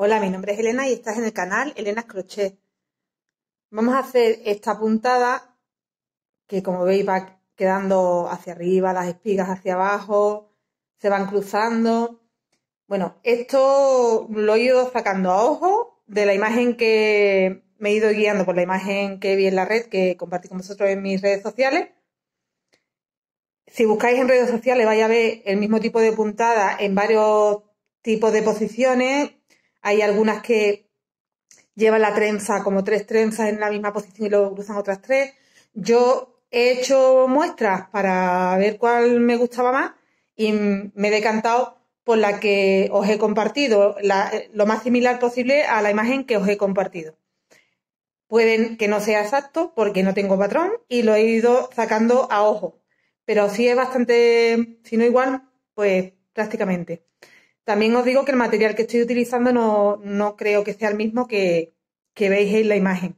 Hola, mi nombre es Elena y estás en el canal Elena's Crochet. Vamos a hacer esta puntada que, como veis, va quedando hacia arriba, las espigas hacia abajo, se van cruzando. Bueno, esto lo he ido sacando a ojo de la imagen que me he ido guiando por la imagen que vi en la red, que compartí con vosotros en mis redes sociales. Si buscáis en redes sociales vais a ver el mismo tipo de puntada en varios tipos de posiciones. Hay algunas que llevan la trenza como 3 trenzas en la misma posición y luego cruzan otras 3. Yo he hecho muestras para ver cuál me gustaba más y me he decantado por la que os he compartido, lo más similar posible a la imagen que os he compartido. Pueden que no sea exacto porque no tengo patrón y lo he ido sacando a ojo, pero sí es bastante, si no igual, pues prácticamente. También os digo que el material que estoy utilizando no creo que sea el mismo que veis en la imagen.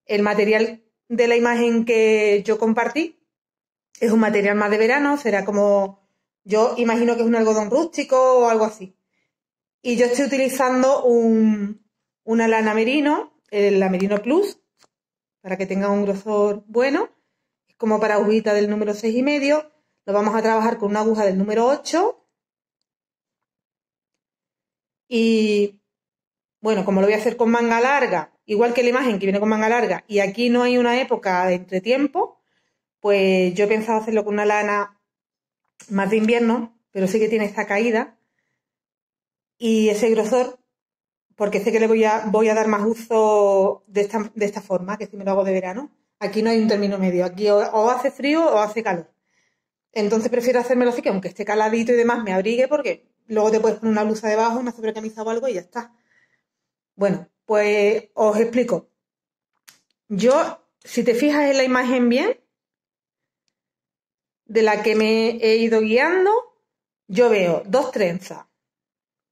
El material de la imagen que yo compartí es un material más de verano, será como, yo imagino que es un algodón rústico o algo así. Y yo estoy utilizando una lana merino, la Merino Plus, para que tenga un grosor bueno. Es como para agujita del número 6,5. Lo vamos a trabajar con una aguja del número 8. Y bueno, como lo voy a hacer con manga larga, igual que la imagen que viene con manga larga, y aquí no hay una época de entretiempo, pues yo he pensado hacerlo con una lana más de invierno, pero sí que tiene esta caída y ese grosor, porque sé que le voy a dar más uso de esta forma, que si me lo hago de verano. Aquí no hay un término medio, aquí o hace frío o hace calor. Entonces prefiero hacérmelo así, que aunque esté caladito y demás, me abrigue, porque luego te puedes poner una blusa debajo, una sobrecamisa o algo y ya está. Bueno, pues os explico. Yo, si te fijas en la imagen bien, de la que me he ido guiando, yo veo 2 trenzas.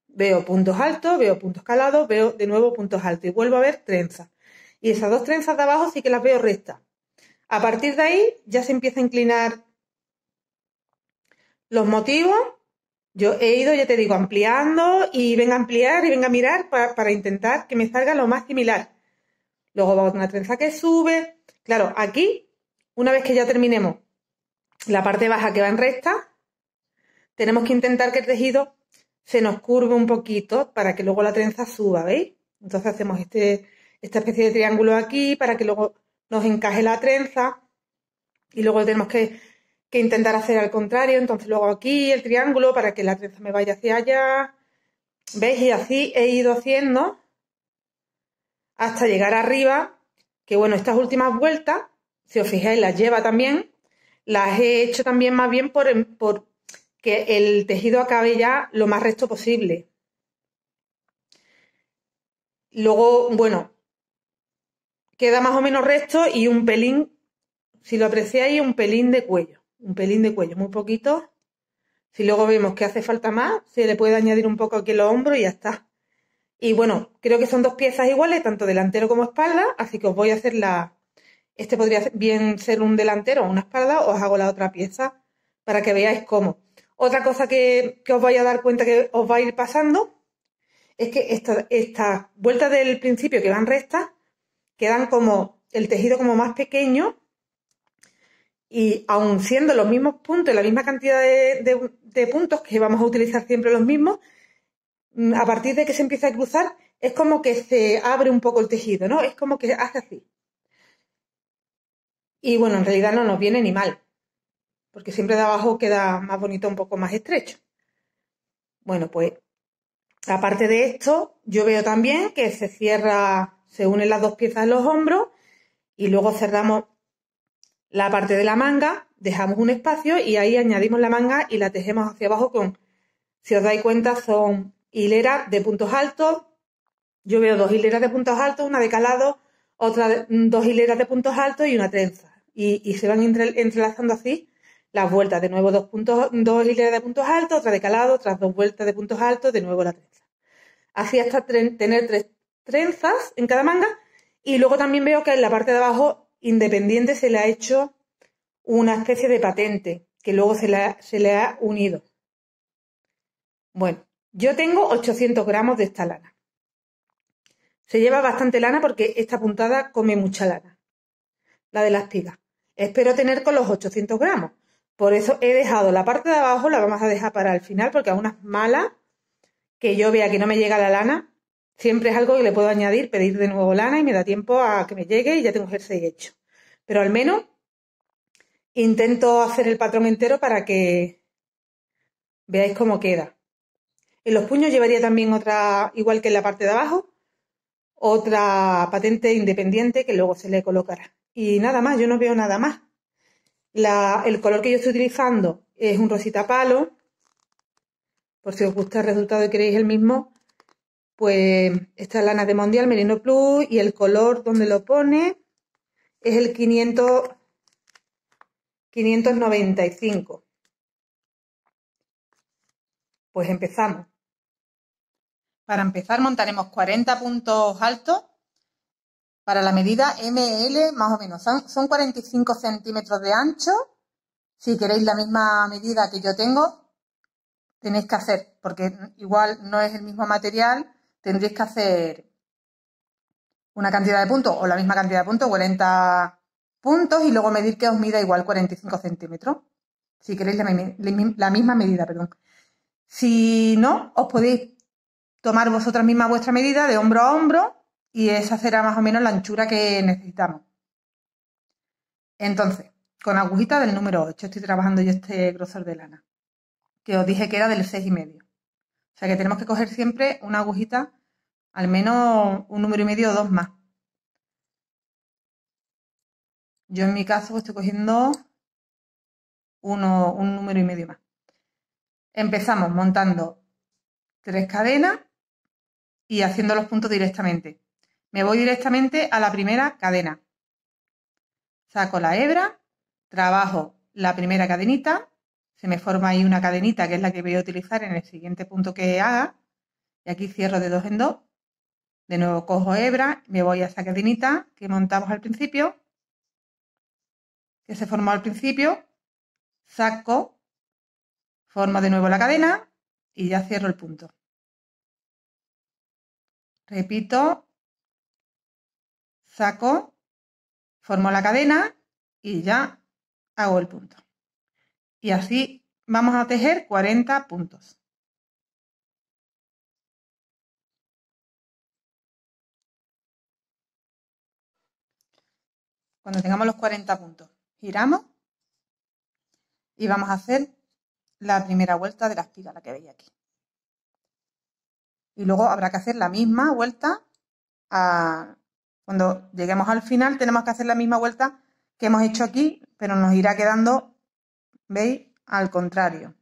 Veo puntos altos, veo puntos calados, veo de nuevo puntos altos y vuelvo a ver trenzas. Y esas 2 trenzas de abajo sí que las veo rectas. A partir de ahí ya se empieza a inclinar los motivos. Yo he ido, ya te digo, ampliando y venga a ampliar y venga a mirar para intentar que me salga lo más similar. Luego va una trenza que sube. Claro, aquí, una vez que ya terminemos la parte baja que va en recta, tenemos que intentar que el tejido se nos curve un poquito para que luego la trenza suba, ¿veis? Entonces hacemos esta especie de triángulo aquí para que luego nos encaje la trenza y luego tenemos que intentar hacer al contrario, entonces luego aquí el triángulo para que la trenza me vaya hacia allá, ¿veis? Y así he ido haciendo hasta llegar arriba, que bueno, estas últimas vueltas, si os fijáis, las lleva también, las he hecho también más bien por que el tejido acabe ya lo más recto posible. Luego, bueno, queda más o menos recto y un pelín, si lo apreciáis, un pelín de cuello, muy poquito. Si luego vemos que hace falta más, se le puede añadir un poco aquí en los hombros y ya está. Y bueno, creo que son 2 piezas iguales, tanto delantero como espalda, así que os voy a hacer este podría bien ser un delantero o una espalda, os hago la otra pieza para que veáis cómo. Otra cosa que os vais a dar cuenta que os va a ir pasando es que estas vueltas del principio que van rectas quedan como el tejido como más pequeño y aun siendo los mismos puntos, la misma cantidad de puntos que vamos a utilizar siempre los mismos, a partir de que se empieza a cruzar es como que se abre un poco el tejido, ¿no? Es como que hace así. Y bueno, en realidad no nos viene ni mal, porque siempre de abajo queda más bonito, un poco más estrecho. Bueno, pues aparte de esto, yo veo también que se unen las 2 piezas en los hombros y luego cerramos la parte de la manga, dejamos un espacio y ahí añadimos la manga y la tejemos hacia abajo si os dais cuenta, son hileras de puntos altos. Yo veo 2 hileras de puntos altos, una de calado, 2 hileras de puntos altos y una trenza. Y se van entrelazando así las vueltas. De nuevo 2 hileras de puntos altos, otra de calado, otras 2 vueltas de puntos altos, de nuevo la trenza. Así hasta tener 3 trenzas en cada manga. Y luego también veo que en la parte de abajo, independiente, se le ha hecho una especie de patente, que luego se le ha unido. Bueno, yo tengo 800 gramos de esta lana. Se lleva bastante lana porque esta puntada come mucha lana, la de la espiga. Espero tener con los 800 gramos. Por eso he dejado la parte de abajo, la vamos a dejar para el final, porque a unas malas que yo vea que no me llega la lana, siempre es algo que le puedo añadir, pedir de nuevo lana y me da tiempo a que me llegue y ya tengo el jersey hecho. Pero al menos intento hacer el patrón entero para que veáis cómo queda. En los puños llevaría también otra, igual que en la parte de abajo, otra patente independiente que luego se le colocará. Y nada más, yo no veo nada más. El color que yo estoy utilizando es un rosita palo. Por si os gusta el resultado y queréis el mismo, pues esta es lana de Mondial Merino Plus y el color donde lo pone es el 595. Pues empezamos. Para empezar montaremos 40 puntos altos para la medida ML más o menos. Son 45 centímetros de ancho. Si queréis la misma medida que yo tengo, tenéis que hacer, porque igual no es el mismo material, tendréis que hacer una cantidad de puntos o la misma cantidad de puntos, 40 puntos, y luego medir que os mida igual 45 centímetros. Si queréis la misma medida, perdón. Si no, os podéis tomar vosotras mismas vuestra medida de hombro a hombro y esa será más o menos la anchura que necesitamos. Entonces, con agujita del número 8 estoy trabajando yo este grosor de lana, que os dije que era del 6,5. O sea que tenemos que coger siempre una agujita, al menos un número y medio o dos más. Yo en mi caso estoy cogiendo un número y medio más. Empezamos montando 3 cadenas y haciendo los puntos directamente. Me voy directamente a la primera cadena. Saco la hebra, trabajo la primera cadenita, se me forma ahí una cadenita que es la que voy a utilizar en el siguiente punto que haga, y aquí cierro de dos en dos. De nuevo cojo hebra, me voy a esa cadenita que montamos al principio, que se formó al principio, saco, formo de nuevo la cadena y ya cierro el punto. Repito, saco, formo la cadena y ya hago el punto. Y así vamos a tejer 40 puntos. Cuando tengamos los 40 puntos, giramos y vamos a hacer la primera vuelta de la espiga, la que veis aquí. Y luego habrá que hacer la misma vuelta. Cuando lleguemos al final tenemos que hacer la misma vuelta que hemos hecho aquí, pero nos irá quedando, ¿veis?, al contrario.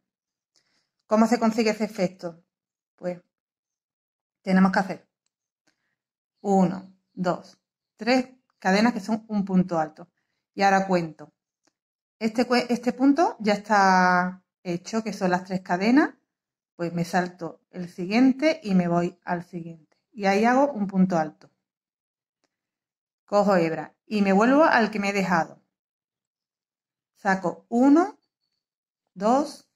¿Cómo se consigue ese efecto? Pues tenemos que hacer 1, 2, 3 cadenas que son un punto alto. Y ahora cuento. Este punto ya está hecho, que son las 3 cadenas, pues me salto el siguiente y me voy al siguiente. Y ahí hago un punto alto. Cojo hebra y me vuelvo al que me he dejado. Saco 1, 2,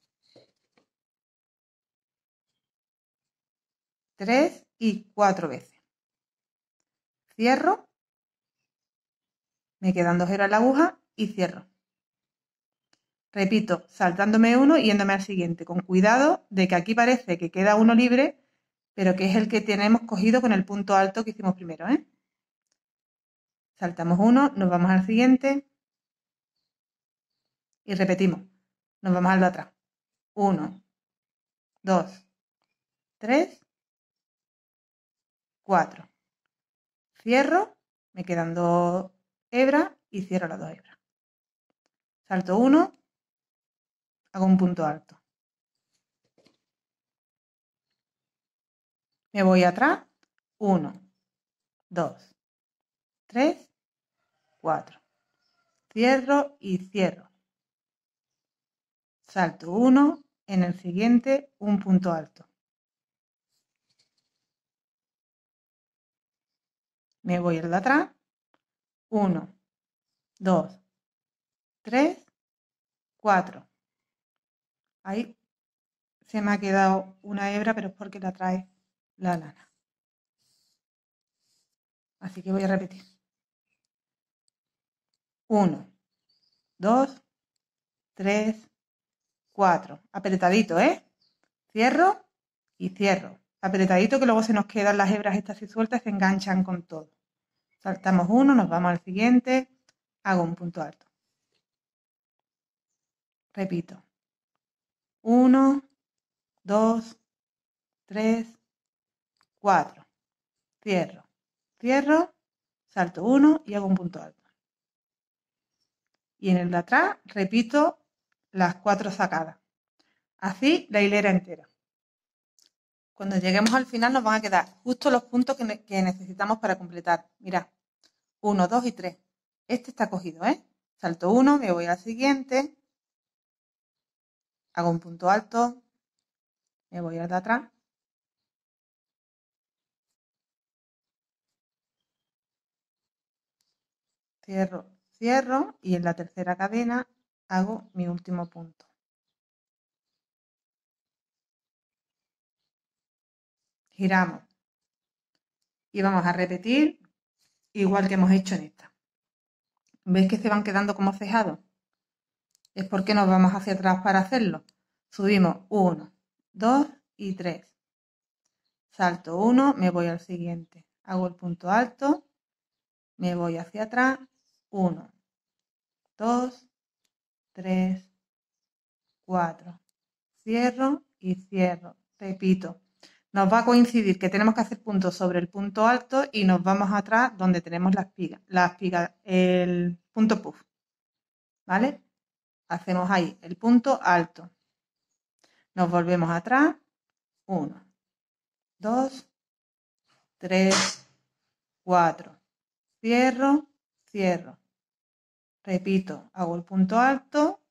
3 y 4 veces. Cierro, me quedan 2 hebras en la aguja y cierro. Repito, saltándome uno y yéndome al siguiente, con cuidado de que aquí parece que queda uno libre, pero que es el que tenemos cogido con el punto alto que hicimos primero, ¿eh? Saltamos uno, nos vamos al siguiente y repetimos. Nos vamos al de atrás. 1, 2, 3, 4. Cierro, me quedan 2 hebras y cierro las 2 hebras. Salto 1, hago un punto alto. Me voy atrás. 1, 2, 3, 4. Cierro y cierro. Salto 1, en el siguiente un punto alto. Me voy al de atrás. 1, 2, 3, 4. Ahí se me ha quedado una hebra, pero es porque la trae la lana. Así que voy a repetir. 1, 2, 3, 4. Apretadito, ¿eh? Cierro y cierro. Apretadito que luego se nos quedan las hebras estas así sueltas y se enganchan con todo. Saltamos uno, nos vamos al siguiente. Hago un punto alto. Repito. 1, 2, 3, 4. Cierro. Cierro. Salto uno y hago un punto alto. Y en el de atrás repito las 4 sacadas. Así la hilera entera. Cuando lleguemos al final nos van a quedar justo los puntos que necesitamos para completar. Mirad, 1, 2 y 3. Este está cogido, ¿eh? Salto 1, me voy al siguiente, hago un punto alto, me voy al de atrás, cierro, cierro y en la tercera cadena hago mi último punto. Giramos y vamos a repetir igual que hemos hecho en esta. ¿Veis que se van quedando como cejados? Es porque nos vamos hacia atrás para hacerlo. Subimos 1, 2 y 3. Salto 1, me voy al siguiente. Hago el punto alto, me voy hacia atrás. 1, 2, 3, 4. Cierro y cierro. Repito. Nos va a coincidir que tenemos que hacer puntos sobre el punto alto y nos vamos atrás donde tenemos la espiga, el punto puff. ¿Vale? Hacemos ahí el punto alto. Nos volvemos atrás. 1, 2, 3, 4. Cierro, cierro. Repito, hago el punto alto.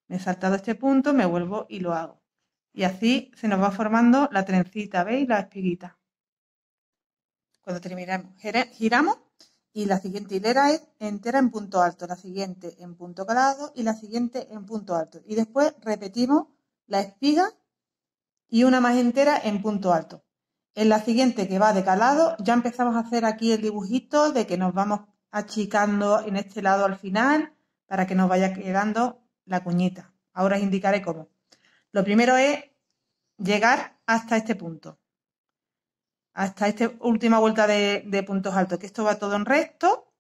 Me he saltado este punto, me vuelvo y lo hago. Y así se nos va formando la trencita, ¿veis? La espiguita. Cuando terminemos, giramos y la siguiente hilera es entera en punto alto, la siguiente en punto calado y la siguiente en punto alto. Y después repetimos la espiga y una más entera en punto alto. En la siguiente que va de calado ya empezamos a hacer aquí el dibujito de que nos vamos achicando en este lado al final para que nos vaya quedando la cuñita. Ahora os indicaré cómo. Lo primero es llegar hasta este punto, hasta esta última vuelta de puntos altos, que esto va todo en recto.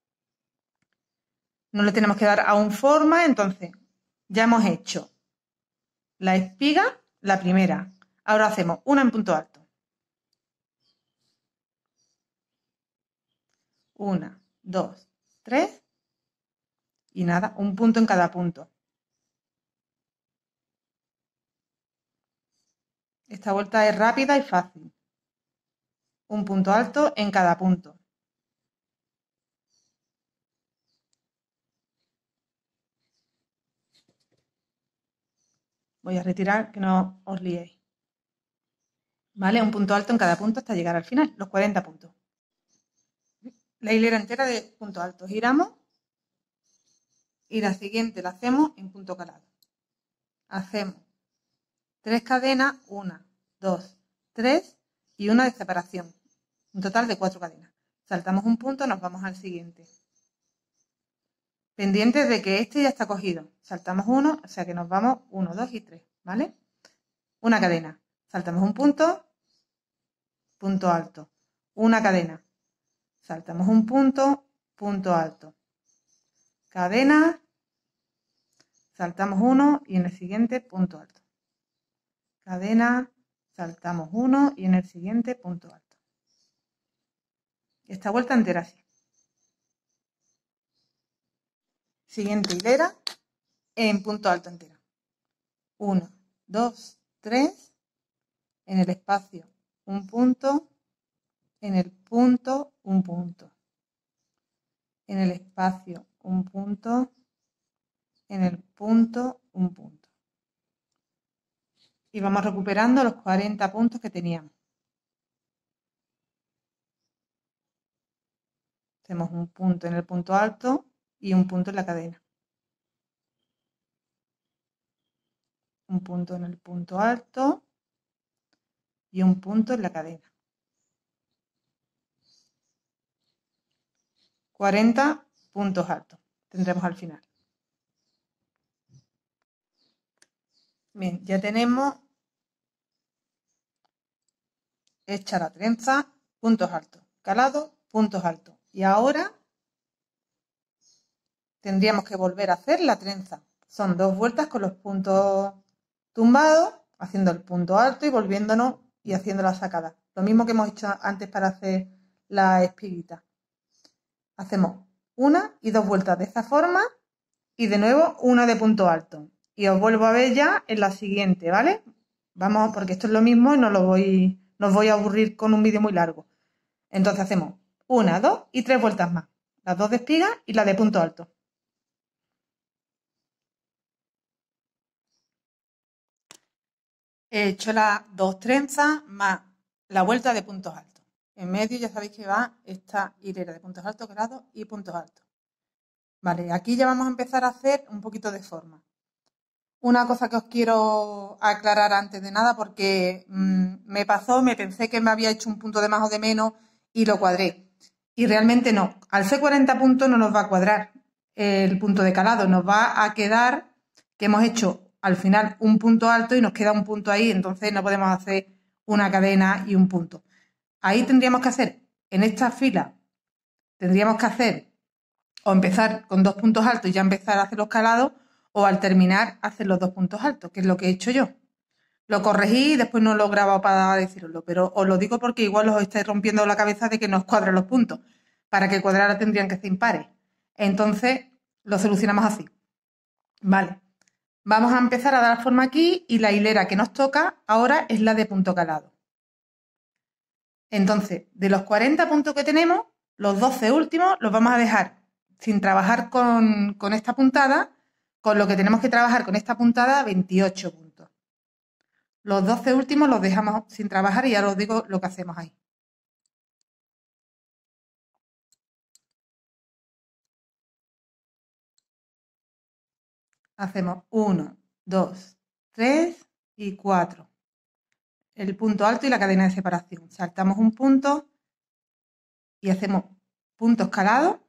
No le tenemos que dar aún forma, entonces ya hemos hecho la espiga, la primera. Ahora hacemos una en punto alto. 1, 2, 3 y nada, un punto en cada punto. Esta vuelta es rápida y fácil. Un punto alto en cada punto. Voy a retirar que no os liéis. ¿Vale? Un punto alto en cada punto hasta llegar al final, los 40 puntos. La hilera entera de punto alto. Giramos y la siguiente la hacemos en punto calado. Hacemos 3 cadenas, 1, 2, 3 y una de separación. Un total de 4 cadenas. Saltamos un punto, nos vamos al siguiente. Pendientes de que este ya está cogido. Saltamos uno, o sea que nos vamos 1, 2 y 3, ¿vale? Una cadena. Saltamos un punto, punto alto. Una cadena. Saltamos un punto, punto alto. Cadena. Saltamos uno y en el siguiente punto alto. Cadena. Saltamos uno y en el siguiente punto alto. Esta vuelta entera así. Siguiente hilera en punto alto entera. 1, 2, 3. En el espacio un punto. En el punto un punto. En el espacio un punto. En el punto un punto. Y vamos recuperando los 40 puntos que teníamos. Hacemos un punto en el punto alto y un punto en la cadena. Un punto en el punto alto y un punto en la cadena. 40 puntos altos tendremos al final. Bien, ya tenemos hecha la trenza, puntos altos, calado, puntos altos. Y ahora tendríamos que volver a hacer la trenza. Son 2 vueltas con los puntos tumbados, haciendo el punto alto y volviéndonos y haciendo la sacada. Lo mismo que hemos hecho antes para hacer la espiguita. Hacemos 1 y 2 vueltas de esta forma y de nuevo una de punto alto. Y os vuelvo a ver ya en la siguiente, ¿vale? Vamos, porque esto es lo mismo y no os voy a aburrir con un vídeo muy largo. Entonces hacemos 1, 2 y 3 vueltas más. Las 2 de espiga y la de punto alto. He hecho las 2 trenzas más la vuelta de puntos altos. En medio ya sabéis que va esta hilera de puntos altos, calados y puntos altos. Vale, aquí ya vamos a empezar a hacer un poquito de forma. Una cosa que os quiero aclarar antes de nada, porque me pasó, me pensé que me había hecho un punto de más o de menos y lo cuadré. Y realmente no. Al ser 40 puntos no nos va a cuadrar el punto de calado. Nos va a quedar que hemos hecho al final un punto alto y nos queda un punto ahí, entonces no podemos hacer una cadena y un punto. Ahí tendríamos que hacer, en esta fila, tendríamos que hacer o empezar con 2 puntos altos y ya empezar a hacer los calados, o al terminar hacer los 2 puntos altos, que es lo que he hecho yo. Lo corregí y después no lo he grabado para deciroslo, pero os lo digo porque igual os estáis rompiendo la cabeza de que no os cuadran los puntos. Para que cuadrara tendrían que ser impares. Entonces lo solucionamos así. Vale. Vamos a empezar a dar forma aquí y la hilera que nos toca ahora es la de punto calado. Entonces, de los 40 puntos que tenemos, los 12 últimos los vamos a dejar sin trabajar con esta puntada, con lo que tenemos que trabajar con esta puntada, 28 puntos. Los 12 últimos los dejamos sin trabajar y ya os digo lo que hacemos ahí. Hacemos 1, 2, 3 y 4. El punto alto y la cadena de separación. Saltamos un punto y hacemos puntos calados,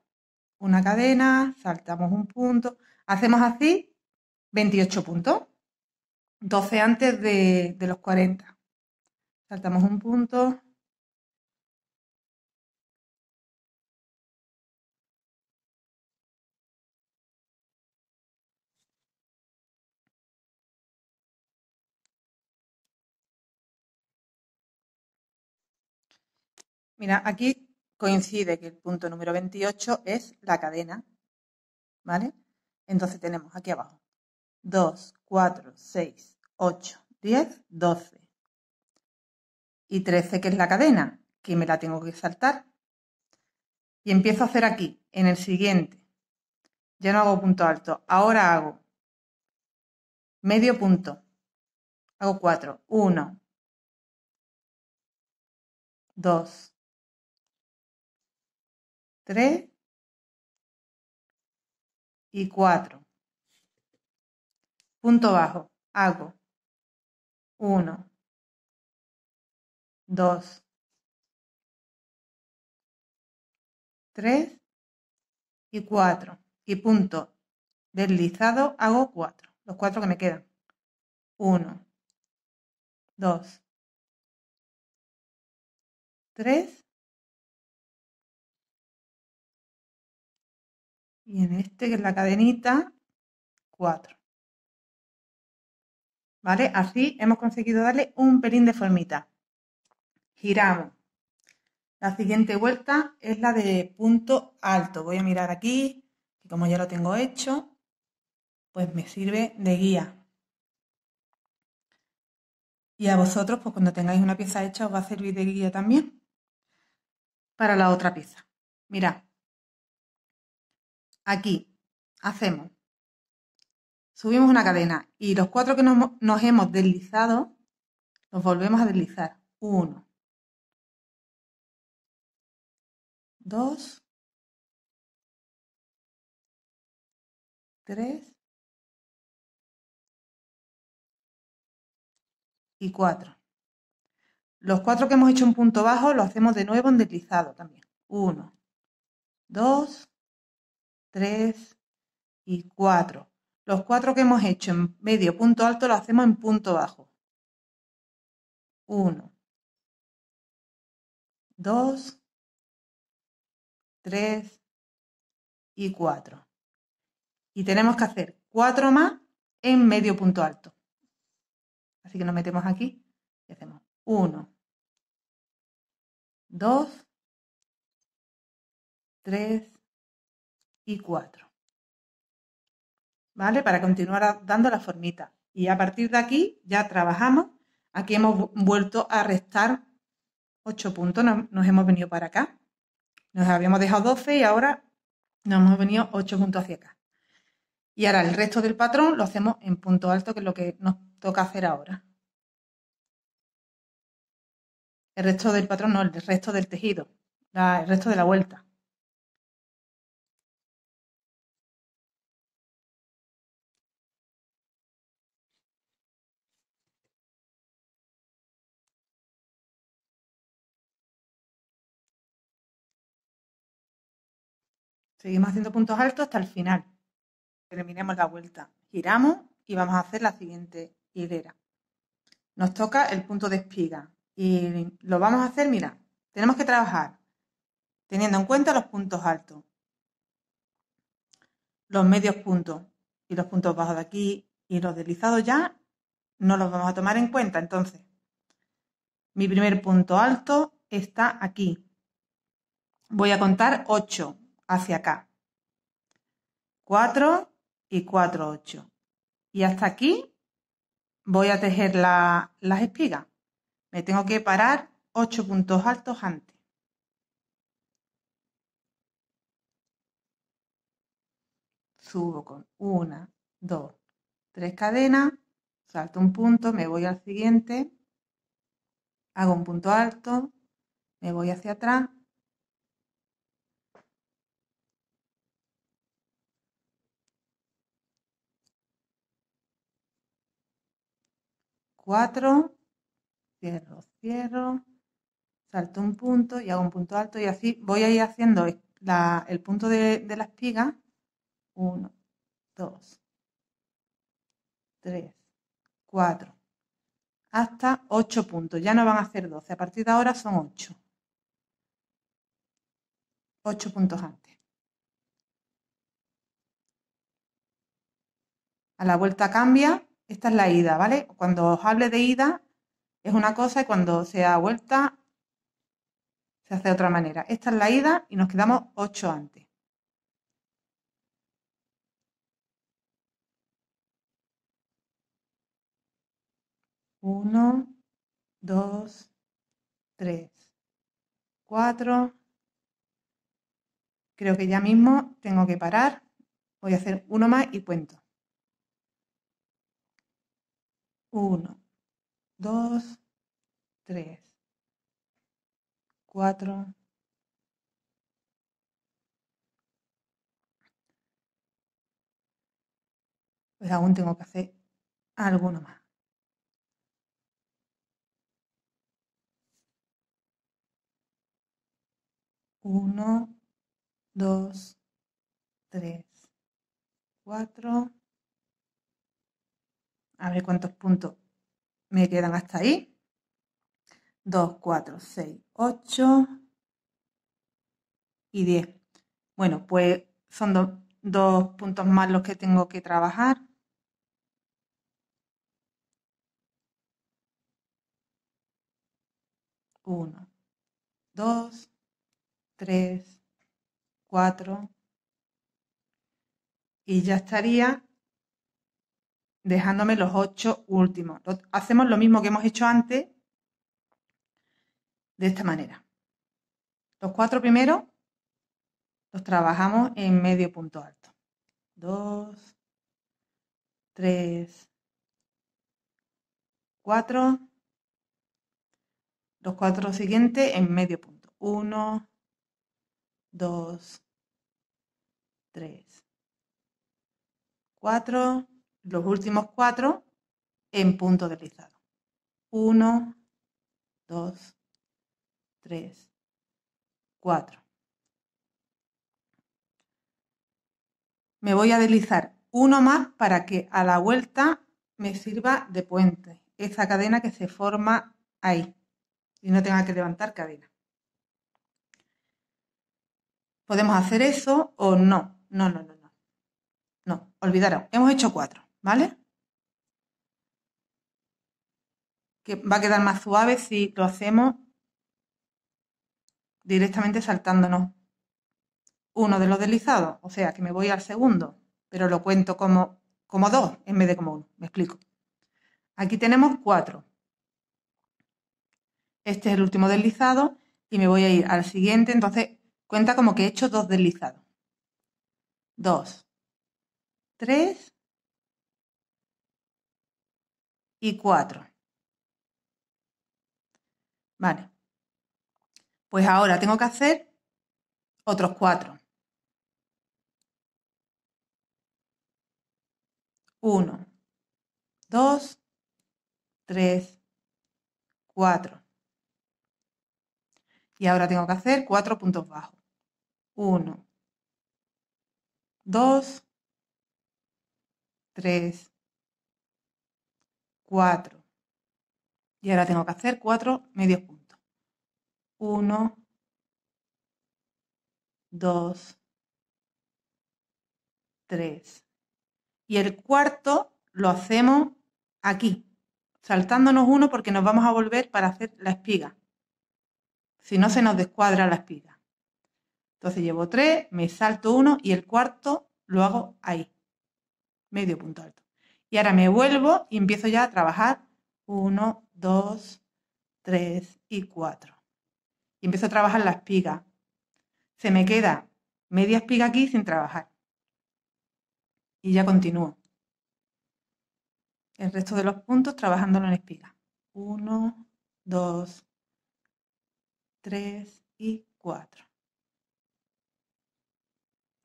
una cadena, saltamos un punto. Hacemos así 28 puntos. 12 antes de los 40. Saltamos un punto. Mira, aquí coincide que el punto número 28 es la cadena, ¿vale? Entonces tenemos aquí abajo 2, 4, 6, 8, 10, 12 y 13, que es la cadena, que me la tengo que saltar. Y empiezo a hacer aquí, en el siguiente. Ya no hago punto alto, ahora hago medio punto. Hago 4, 1, 2, 3 y 4. Punto bajo, hago 1, 2, 3 y 4. Y punto deslizado hago 4. Los 4 que me quedan. 1, 2, 3. Y en este, que es la cadenita, 4. ¿Vale? Así hemos conseguido darle un pelín de formita. Giramos. La siguiente vuelta es la de punto alto. Voy a mirar aquí, que como ya lo tengo hecho, pues me sirve de guía. Y a vosotros, pues cuando tengáis una pieza hecha, os va a servir de guía también para la otra pieza. Mirad, aquí hacemos, subimos una cadena y los 4 que nos hemos deslizado, los volvemos a deslizar. 1, 2, 3 y 4. Los 4 que hemos hecho en punto bajo los hacemos de nuevo en deslizado también. 1, 2, 3 y 4. Los 4 que hemos hecho en medio punto alto los hacemos en punto bajo. 1, 2, 3 y 4. Y tenemos que hacer 4 más en medio punto alto. Así que nos metemos aquí y hacemos 1, 2, 3 y 4. ¿Vale? Para continuar dando la formita. Y a partir de aquí ya trabajamos. Aquí hemos vuelto a restar 8 puntos. Nos hemos venido para acá. Nos habíamos dejado 12 y ahora nos hemos venido 8 puntos hacia acá. Y ahora el resto del patrón lo hacemos en punto alto, que es lo que nos toca hacer ahora. El resto del patrón no, el resto del tejido. El resto de la vuelta. Seguimos haciendo puntos altos hasta el final. Terminemos la vuelta. Giramos y vamos a hacer la siguiente hilera. Nos toca el punto de espiga. Y lo vamos a hacer, mira, tenemos que trabajar teniendo en cuenta los puntos altos, los medios puntos y los puntos bajos de aquí y los deslizados ya no los vamos a tomar en cuenta. Entonces, mi primer punto alto está aquí. Voy a contar 8 hacia acá. 4 y 4, 8. Y hasta aquí voy a tejer las espigas. Me tengo que parar 8 puntos altos antes. Subo con 1, 2, 3 cadenas, salto un punto, me voy al siguiente, hago un punto alto, me voy hacia atrás, cuatro, cierro, cierro, salto un punto y hago un punto alto y así voy a ir haciendo el punto de la espiga. 1, 2, 3, 4, hasta 8 puntos. Ya no van a hacer 12, a partir de ahora son 8. 8 puntos antes. A la vuelta cambia, esta es la ida, ¿vale? Cuando os hable de ida es una cosa y cuando sea vuelta se hace de otra manera. Esta es la ida y nos quedamos 8 antes. 1, 2, 3, 4. Creo que ya mismo tengo que parar. Voy a hacer uno más y cuento. 1, 2, 3, 4. Pues aún tengo que hacer alguno más. 1, 2, 3, 4. A ver cuántos puntos me quedan hasta ahí. 2, 4, 6, 8 y 10. Bueno, pues son dos puntos más los que tengo que trabajar. 1, 2, 3, 4 y ya estaría dejándome los 8 últimos. Hacemos lo mismo que hemos hecho antes de esta manera. Los 4 primeros los trabajamos en medio punto alto. 2, 3, 4. Los 4 siguientes en medio punto. 1, 2, 3, 4. Los últimos 4 en punto deslizado. 1, 2, 3, 4. me voy a deslizar uno más para que a la vuelta me sirva de puente. Esa cadena que se forma ahí y no tenga que levantar cadena. Podemos hacer eso o no. No, olvidaros. Hemos hecho 4, ¿vale? Que va a quedar más suave si lo hacemos directamente saltándonos uno de los deslizados. O sea, que me voy al segundo, pero lo cuento como 2 en vez de como 1. Me explico. Aquí tenemos 4. Este es el último deslizado y me voy a ir al siguiente. Entonces, cuenta como que he hecho 2 deslizados. 2, 3 y 4. Vale. Pues ahora tengo que hacer otros 4. 1, 2, 3, 4. Y ahora tengo que hacer 4 puntos bajos. 1, 2, 3, 4. Y ahora tengo que hacer 4 medios puntos. 1, 2, 3. Y el cuarto lo hacemos aquí, saltándonos uno porque nos vamos a volver para hacer la espiga. Si no, se nos descuadra la espiga. Entonces llevo 3, me salto uno y el cuarto lo hago ahí, medio punto alto. Y ahora me vuelvo y empiezo ya a trabajar 1, 2, 3 y 4. Y empiezo a trabajar la espiga. Se me queda media espiga aquí sin trabajar. Y ya continúo. El resto de los puntos trabajándolo en espiga. 1, 2, 3 y 4.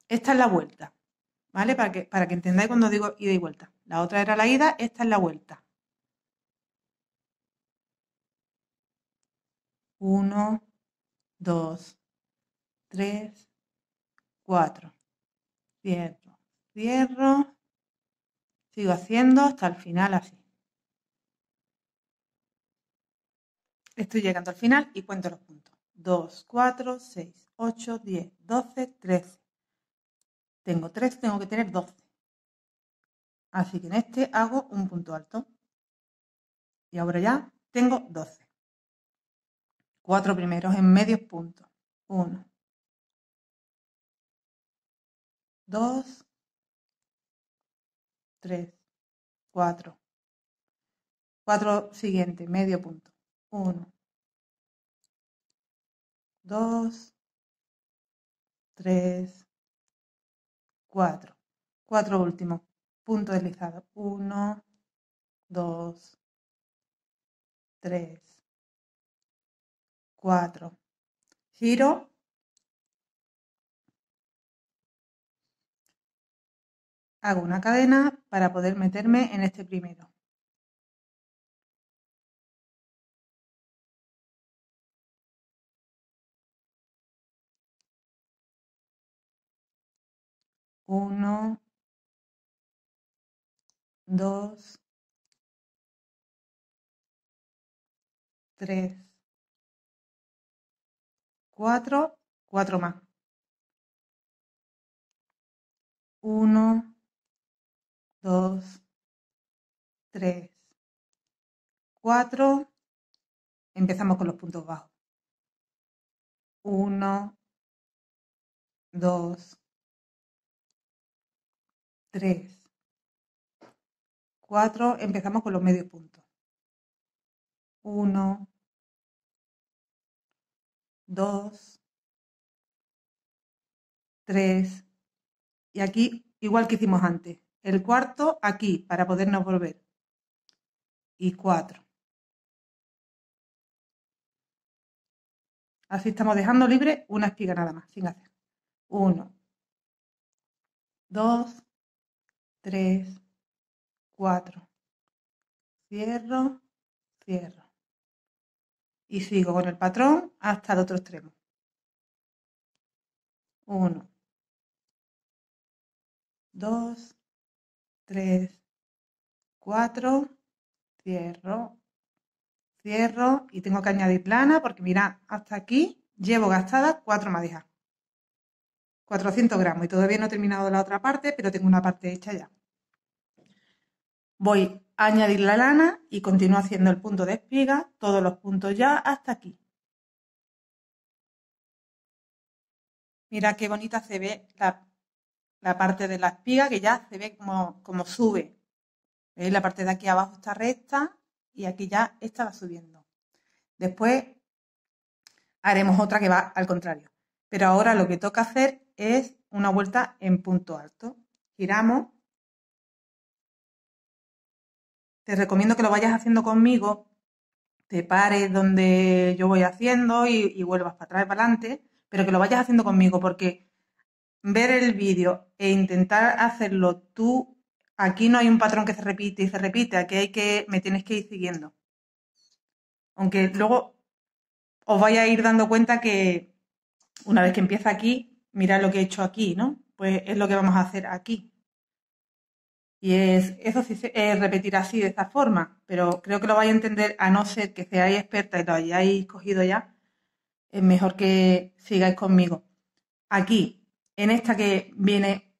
Esta es la vuelta, ¿vale? Para que entendáis cuando digo ida y vuelta. La otra era la ida, esta es la vuelta. 1, 2, 3, 4. Cierro, cierro. Sigo haciendo hasta el final así. Estoy llegando al final y cuento los puntos. 2, 4, 6, 8, 10, 12, 13. Tengo 3, tengo que tener 12. Así que en este hago un punto alto. Y ahora ya tengo 12. 4 primeros en medios puntos. 1, 2, 3, 4. 4 siguientes, medio punto. 1, 2, 3, 4. 4 últimos. Punto deslizado. 1, 2, 3, 4. Giro. Hago una cadena para poder meterme en este primero. 1, 2, 3, 4, 4 más. 1, 2, 3, 4. Empezamos con los puntos bajos. 1, 2, 3, 4. Empezamos con los medios puntos. 1, 2, 3. Y aquí, igual que hicimos antes, el cuarto aquí para podernos volver. Y 4. Así estamos dejando libre una espiga nada más, sin hacer. 1, 2, 3, 4. Cierro, cierro. Y sigo con el patrón hasta el otro extremo. 1, 2, 3, 4, cierro, cierro y tengo que añadir lana porque mirad, hasta aquí llevo gastadas 4 madejas, 400 gramos y todavía no he terminado la otra parte, pero tengo una parte hecha ya. Voy a añadir la lana y continúo haciendo el punto de espiga, todos los puntos ya hasta aquí. Mira qué bonita se ve la parte de la espiga, que ya se ve como sube. ¿Veis? La parte de aquí abajo está recta y aquí ya esta va subiendo. Después haremos otra que va al contrario. Pero ahora lo que toca hacer es una vuelta en punto alto. Giramos. Te recomiendo que lo vayas haciendo conmigo, te pares donde yo voy haciendo y vuelvas para atrás y para adelante, pero que lo vayas haciendo conmigo porque ver el vídeo e intentar hacerlo tú, aquí no hay un patrón que se repite y se repite, aquí me tienes que ir siguiendo. Aunque luego os vais a ir dando cuenta que una vez que empieza aquí, mirad lo que he hecho aquí, ¿no? Pues es lo que vamos a hacer aquí. Y eso sí es repetir así, de esta forma, pero creo que lo vais a entender, a no ser que seáis experta y lo hayáis cogido ya, es mejor que sigáis conmigo. Aquí, en esta que viene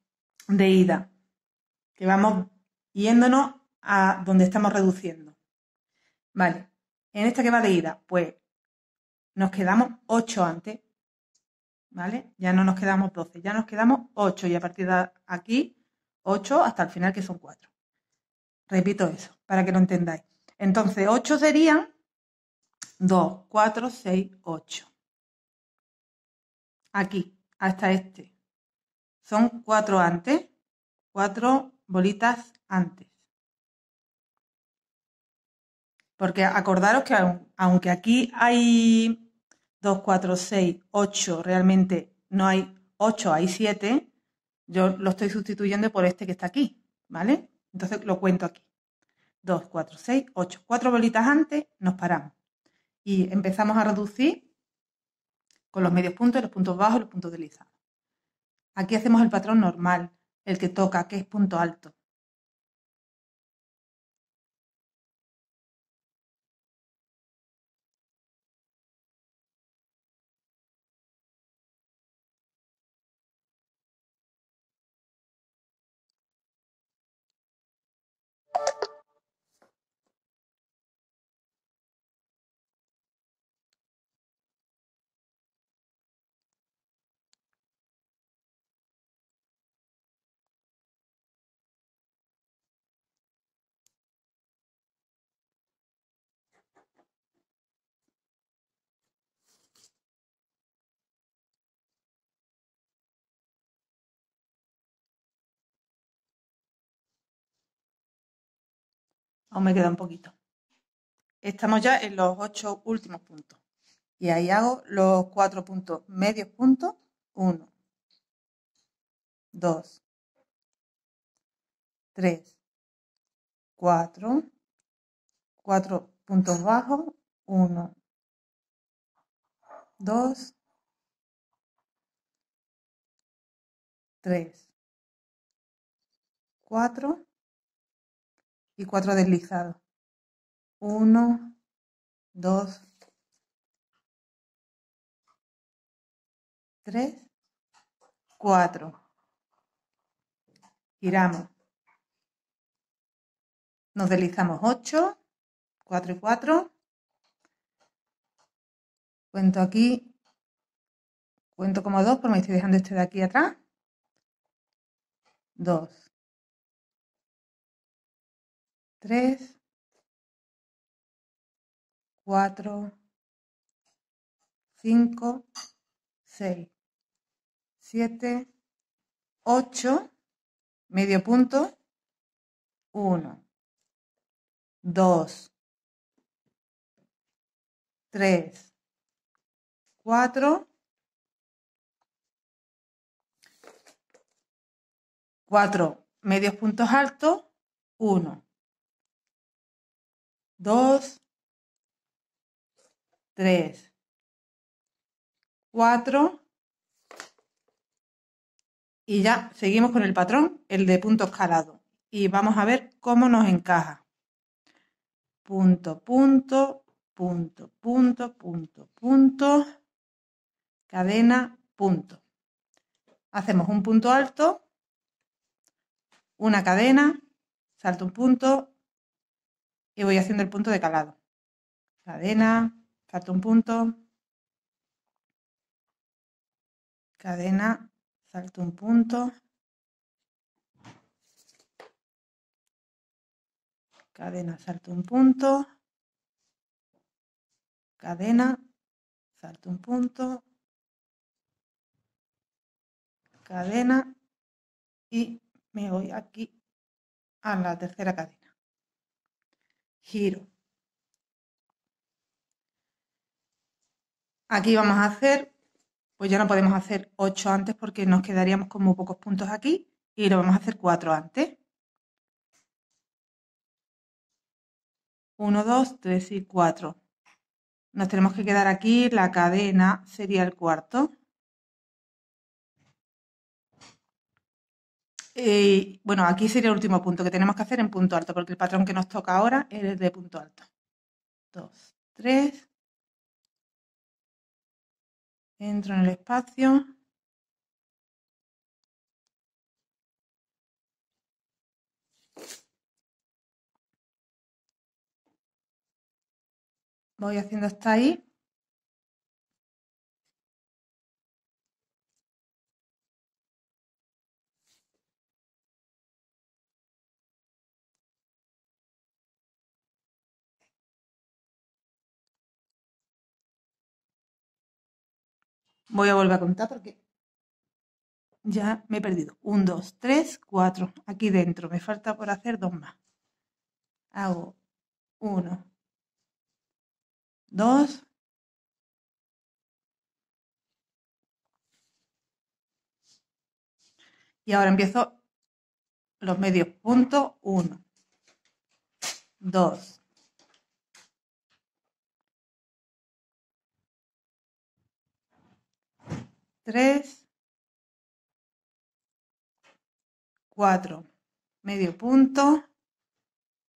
de ida, que vamos yéndonos a donde estamos reduciendo. Vale, en esta que va de ida, pues nos quedamos 8 antes, ¿vale? Ya no nos quedamos 12, ya nos quedamos 8 y a partir de aquí 8 hasta el final que son 4. Repito eso, para que lo entendáis. Entonces 8 serían 2, 4, 6, 8. Aquí, hasta este. Son 4 antes, 4 bolitas antes. Porque acordaros que aunque aquí hay 2, 4, 6, 8, realmente no hay 8, hay 7, yo lo estoy sustituyendo por este que está aquí, ¿vale? Entonces lo cuento aquí. 2, 4, 6, 8. 4 bolitas antes, nos paramos. Y empezamos a reducir con los medios puntos, los puntos bajos y los puntos deslizados. Aquí hacemos el patrón normal, el que toca, que es punto alto. Aún me queda un poquito. Estamos ya en los 8 últimos puntos. Y ahí hago los 4 puntos, medios puntos, 1, 2, 3, 4, 4 puntos bajos, 1, 2, 3, 4 y 4 deslizados. 1, 2, 3, 4. Giramos. Nos deslizamos 8, 4 y 4. Cuento aquí, cuento como 2, porque me estoy dejando este de aquí atrás. 2, 3, 4, 5, 6, 7, 8, medio punto, 1, 2, 3, 4, 4 medios puntos altos, 1, 2, 3, 4 Y ya seguimos con el patrón, el de punto escalado. Y vamos a ver cómo nos encaja. Punto, punto, punto, punto, punto, punto, cadena, punto. Hacemos un punto alto, una cadena, salto un punto y voy haciendo el punto de calado. Cadena, salto un punto, cadena, salto un punto, cadena, salto un punto, cadena, salto un punto, cadena y me voy aquí a la tercera cadena. Giro. Aquí vamos a hacer, pues ya no podemos hacer 8 antes porque nos quedaríamos con muy pocos puntos aquí y lo vamos a hacer 4 antes. 1, 2, 3 y 4. Nos tenemos que quedar aquí, la cadena sería el cuarto. Bueno, aquí sería el último punto que tenemos que hacer en punto alto, porque el patrón que nos toca ahora es el de punto alto. 2, 3. Entro en el espacio. Voy haciendo hasta ahí. Voy a volver a contar porque ya me he perdido. 1, 2, 3, 4. Aquí dentro. Me falta por hacer 2 más. Hago 1, 2. Y ahora empiezo los medios puntos. 1, 2, 3, 4. Medio punto.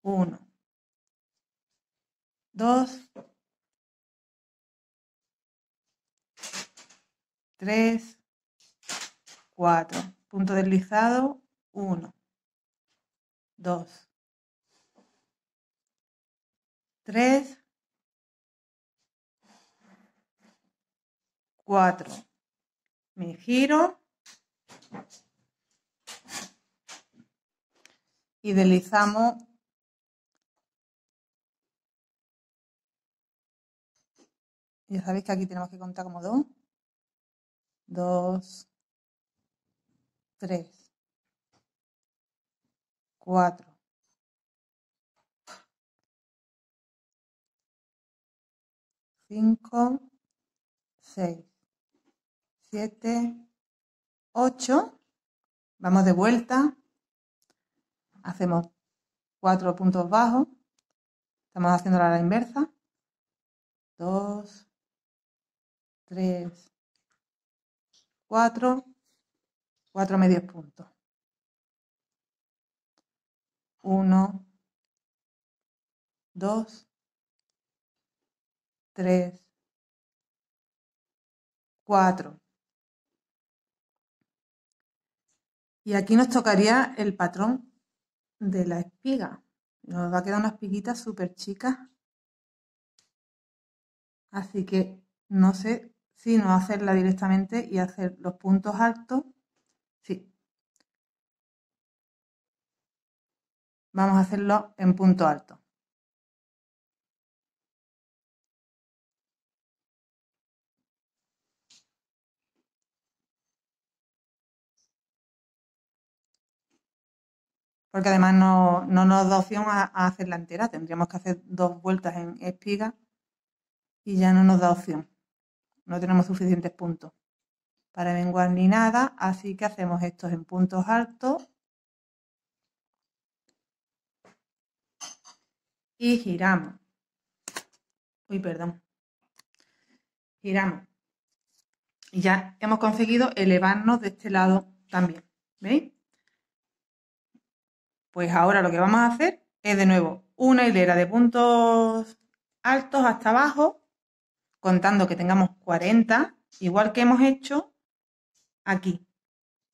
1, 2, 3, 4. Punto deslizado. 1, 2, 3, 4. Me giro y deslizamos ya sabéis que aquí tenemos que contar como 2, 2, 3, 4, 5, 6, 7, 8. Vamos de vuelta. Hacemos 4 puntos bajos. Estamos haciendo la inversa. 2, 3, 4. 4 medios puntos. 1, 2, 3, 4. Y aquí nos tocaría el patrón de la espiga. Nos va a quedar una espiguita súper chica. Así que no sé si no hacerla directamente y hacer los puntos altos. Sí. Vamos a hacerlo en punto alto. Porque además no nos da opción a hacerla entera. Tendríamos que hacer 2 vueltas en espiga y ya no nos da opción. No tenemos suficientes puntos para menguar ni nada. Así que hacemos estos en puntos altos. Y giramos. Uy, perdón. Giramos. Y ya hemos conseguido elevarnos de este lado también, ¿veis? Pues ahora lo que vamos a hacer es de nuevo una hilera de puntos altos hasta abajo, contando que tengamos 40, igual que hemos hecho aquí,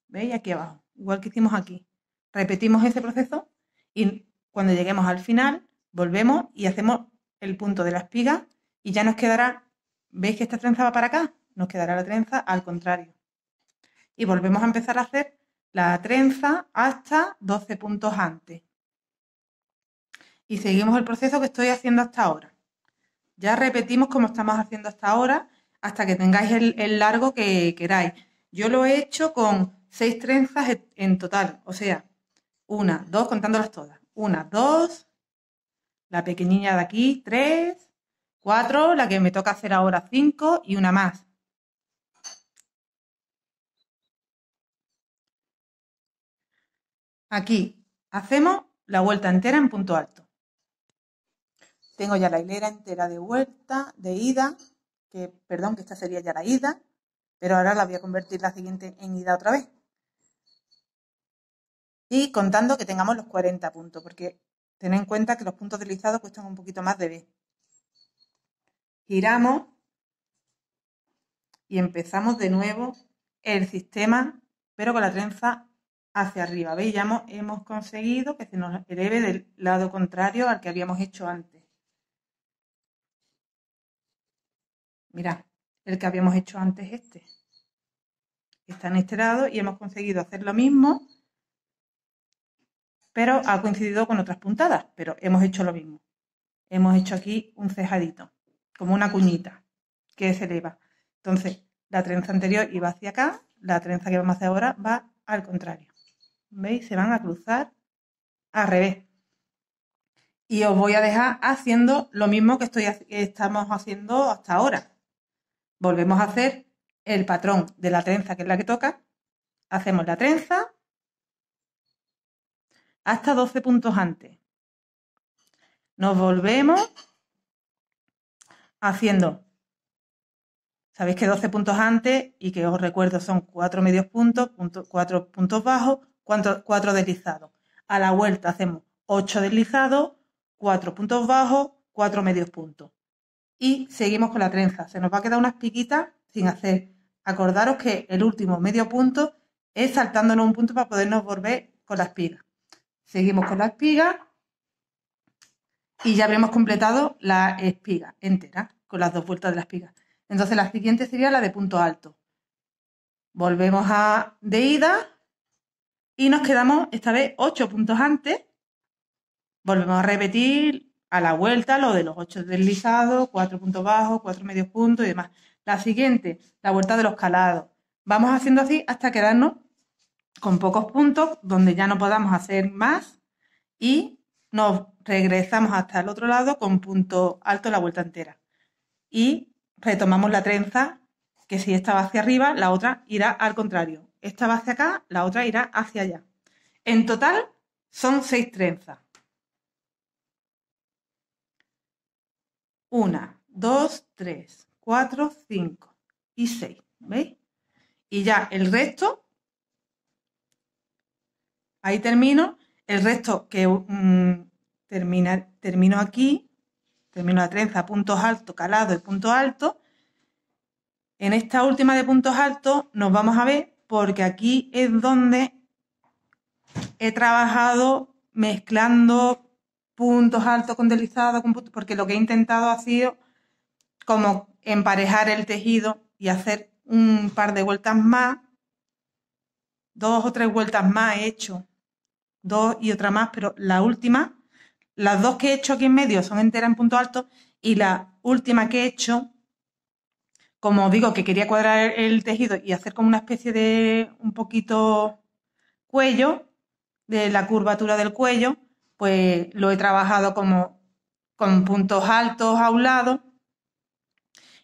¿veis? Aquí abajo, igual que hicimos aquí. Repetimos ese proceso y cuando lleguemos al final volvemos y hacemos el punto de la espiga y ya nos quedará, ¿veis que esta trenza va para acá? Nos quedará la trenza al contrario. Y volvemos a empezar a hacer la trenza hasta 12 puntos antes. Y seguimos el proceso que estoy haciendo hasta ahora. Ya repetimos como estamos haciendo hasta ahora hasta que tengáis el largo que queráis. Yo lo he hecho con 6 trenzas en total, o sea, 1, 2, contándolas todas. 1, 2, la pequeñilla de aquí, 3, 4, la que me toca hacer ahora 5 y una más. Aquí hacemos la vuelta entera en punto alto. Tengo ya la hilera entera de vuelta, de ida, que esta sería ya la ida, pero ahora la voy a convertir la siguiente en ida otra vez. Y contando que tengamos los 40 puntos, porque tened en cuenta que los puntos deslizados cuestan un poquito más de B. Giramos y empezamos de nuevo el sistema, pero con la trenza hacia arriba. ¿Veis? Ya hemos conseguido que se nos eleve del lado contrario al que habíamos hecho antes. Mirad, el que habíamos hecho antes está en este lado y hemos conseguido hacer lo mismo, pero ha coincidido con otras puntadas, pero hemos hecho lo mismo. Hemos hecho aquí un cejadito, como una cuñita que se eleva. Entonces, la trenza anterior iba hacia acá, la trenza que vamos a hacer ahora va al contrario. ¿Veis? Se van a cruzar al revés. Y os voy a dejar haciendo lo mismo que estamos haciendo hasta ahora. Volvemos a hacer el patrón de la trenza, que es la que toca. Hacemos la trenza hasta 12 puntos antes. Nos volvemos haciendo, sabéis que 12 puntos antes y que os recuerdo son 4 medios puntos, 4 puntos bajos, 4 deslizados. A la vuelta hacemos 8 deslizados, 4 puntos bajos, 4 medios puntos. Y seguimos con la trenza. Se nos va a quedar unas piquitas sin hacer. Acordaros que el último medio punto es saltándonos un punto para podernos volver con la espiga. Seguimos con la espiga y ya habremos completado la espiga entera con las 2 vueltas de la espiga. Entonces la siguiente sería la de punto alto. Volvemos de ida y nos quedamos esta vez 8 puntos antes. Volvemos a repetir a la vuelta lo de los 8 deslizados, 4 puntos bajos, 4 medios puntos y demás. La siguiente, la vuelta de los calados. Vamos haciendo así hasta quedarnos con pocos puntos donde ya no podamos hacer más y nos regresamos hasta el otro lado con punto alto la vuelta entera. Y retomamos la trenza, que si esta va hacia arriba, la otra irá al contrario. Esta va hacia acá, la otra irá hacia allá. En total son 6 trenzas. 1, 2, 3, 4, 5 y 6. ¿Veis? Y ya el resto, ahí termino. El resto que termino aquí, termino la trenza, puntos altos, calado y punto alto. En esta última de puntos altos nos vamos a ver porque aquí es donde he trabajado mezclando puntos altos con deslizados, porque lo que he intentado ha sido como emparejar el tejido y hacer un par de vueltas más, 2 o 3 vueltas más he hecho, 2 y otra más, pero la última, las 2 que he hecho aquí en medio son enteras en punto alto y la última que he hecho, como digo que quería cuadrar el tejido y hacer como una especie de un poquito cuello, de la curvatura del cuello, pues lo he trabajado como con puntos altos a un lado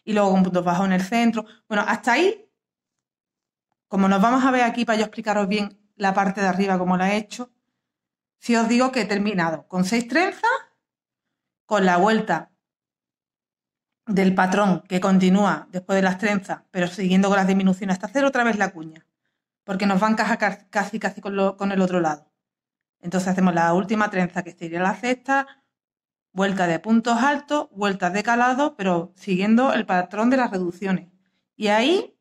y luego con puntos bajos en el centro. Bueno, hasta ahí, como nos vamos a ver aquí para yo explicaros bien la parte de arriba como la he hecho, si os digo que he terminado con 6 trenzas, con la vuelta del patrón que continúa después de las trenzas, pero siguiendo con las disminuciones hasta hacer otra vez la cuña. porque nos va a encajar casi con el otro lado. Entonces hacemos la última trenza, que sería la cesta, vuelta de puntos altos, vueltas de calado, pero siguiendo el patrón de las reducciones. Y ahí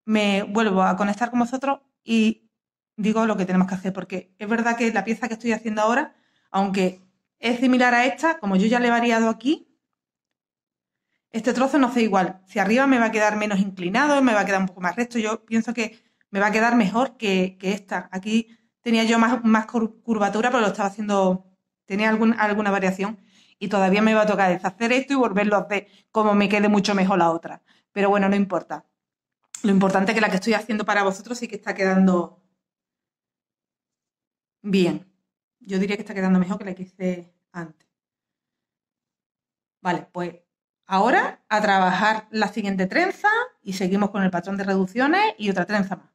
me vuelvo a conectar con vosotros y digo lo que tenemos que hacer, porque es verdad que la pieza que estoy haciendo ahora, aunque es similar a esta, como yo ya le he variado aquí, este trozo no hace igual. Si arriba me va a quedar menos inclinado, me va a quedar un poco más recto, yo pienso que me va a quedar mejor que esta. Aquí tenía yo más curvatura, pero lo estaba haciendo, tenía alguna variación y todavía me va a tocar deshacer esto y volverlo a hacer como me quede mucho mejor la otra. Pero bueno, no importa. Lo importante es que la que estoy haciendo para vosotros sí que está quedando bien. Yo diría que está quedando mejor que la que hice antes. Vale, pues ahora a trabajar la siguiente trenza y seguimos con el patrón de reducciones y otra trenza más.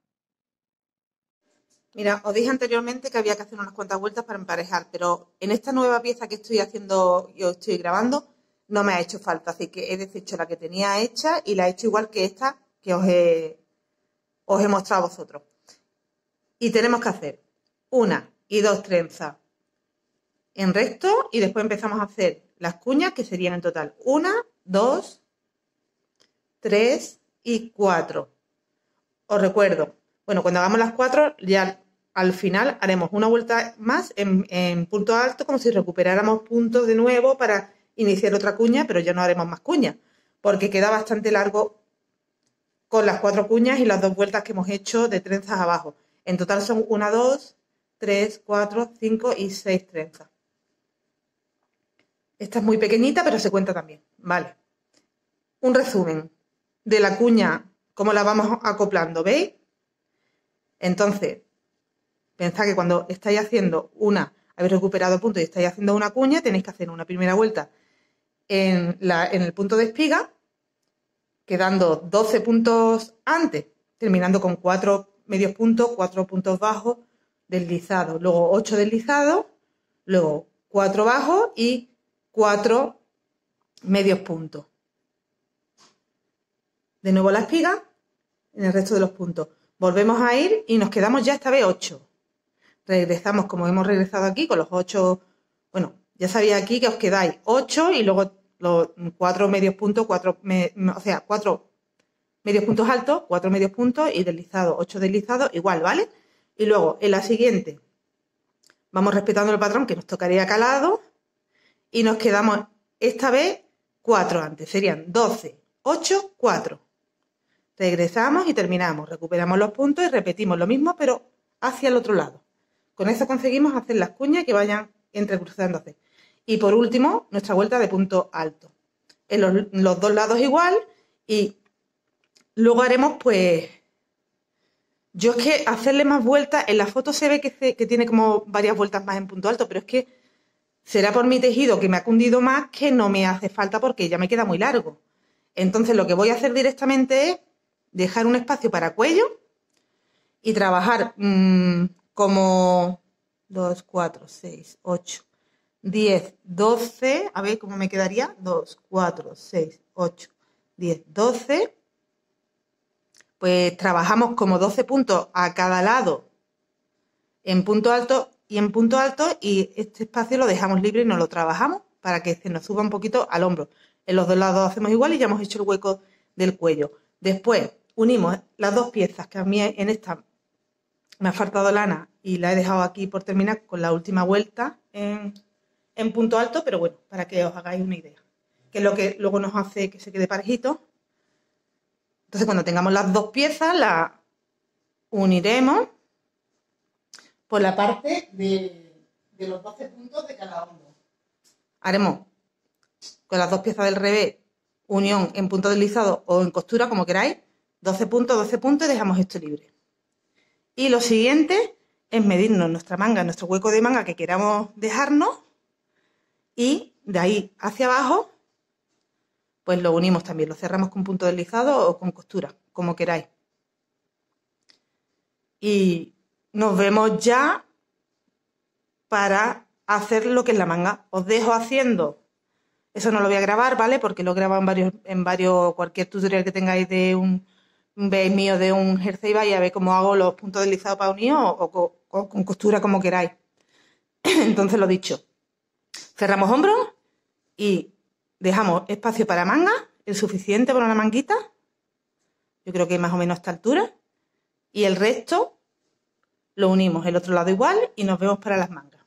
Mira, os dije anteriormente que había que hacer unas cuantas vueltas para emparejar, pero en esta nueva pieza que estoy haciendo y os estoy grabando no me ha hecho falta, así que he deshecho la que tenía hecha y la he hecho igual que esta que os he mostrado a vosotros. Y tenemos que hacer una y dos trenzas en recto y después empezamos a hacer las cuñas, que serían en total 1, 2, 3 y 4. Os recuerdo, bueno, cuando hagamos las 4 ya al final haremos una vuelta más en punto alto, como si recuperáramos puntos de nuevo para iniciar otra cuña, pero ya no haremos más cuñas, porque queda bastante largo con las 4 cuñas y las 2 vueltas que hemos hecho de trenzas abajo. En total son 1, 2, 3, 4, 5 y 6 trenzas. Esta es muy pequeñita, pero se cuenta también. Vale. Un resumen de la cuña, cómo la vamos acoplando, ¿veis? Entonces, pensad que cuando estáis haciendo habéis recuperado puntos y estáis haciendo una cuña, tenéis que hacer una primera vuelta en el punto de espiga, quedando 12 puntos antes, terminando con 4 medios puntos, 4 puntos bajos, deslizados, luego 8 deslizados, luego 4 bajos y 4 medios puntos. De nuevo la espiga en el resto de los puntos. Volvemos a ir y nos quedamos ya esta vez 8. Regresamos como hemos regresado aquí con los 8. Bueno, ya sabía aquí que os quedáis 8 y luego los 4 medios puntos, 4 medios puntos altos, 4 medios puntos y deslizados, 8 deslizados, igual, ¿vale? Y luego en la siguiente vamos respetando el patrón que nos tocaría calado y nos quedamos esta vez 4 antes, serían 12, 8, 4. Regresamos y terminamos, recuperamos los puntos y repetimos lo mismo pero hacia el otro lado. Con eso conseguimos hacer las cuñas que vayan entrecruzándose. Y por último, nuestra vuelta de punto alto. En los dos lados igual y luego haremos pues... Yo es que hacerle más vueltas, en la foto se ve que tiene como varias vueltas más en punto alto, pero es que será por mi tejido que me ha cundido más que no me hace falta porque ya me queda muy largo. Entonces lo que voy a hacer directamente es dejar un espacio para cuello y trabajar como 2, 4, 6, 8, 10, 12, a ver cómo me quedaría, 2, 4, 6, 8, 10, 12, pues trabajamos como 12 puntos a cada lado en punto alto y este espacio lo dejamos libre y nos lo trabajamos para que se nos suba un poquito al hombro. En los dos lados hacemos igual y ya hemos hecho el hueco del cuello. Después unimos las dos piezas, que a mí en esta me ha faltado lana y la he dejado aquí por terminar con la última vuelta en punto alto, pero bueno, para que os hagáis una idea. Que es lo que luego nos hace que se quede parejito. Entonces cuando tengamos las dos piezas, las uniremos por la parte de los 12 puntos de cada hombro. Haremos con las dos piezas del revés unión en punto deslizado o en costura, como queráis, 12 puntos y dejamos esto libre. Y lo siguiente es medirnos nuestra manga, nuestro hueco de manga que queramos dejarnos y de ahí hacia abajo pues lo unimos también, lo cerramos con punto deslizado o con costura, como queráis. Y nos vemos ya para hacer lo que es la manga. Os dejo haciendo, eso no lo voy a grabar, ¿vale? Porque lo he grabado en varios, cualquier tutorial que tengáis de un veis mío de un jersey, vais a ver cómo hago los puntos deslizados para unir o con costura como queráis. Entonces, lo dicho, cerramos hombros y dejamos espacio para manga, el suficiente para una manguita. Yo creo que más o menos a esta altura. Y el resto lo unimos el otro lado igual y nos vemos para las mangas.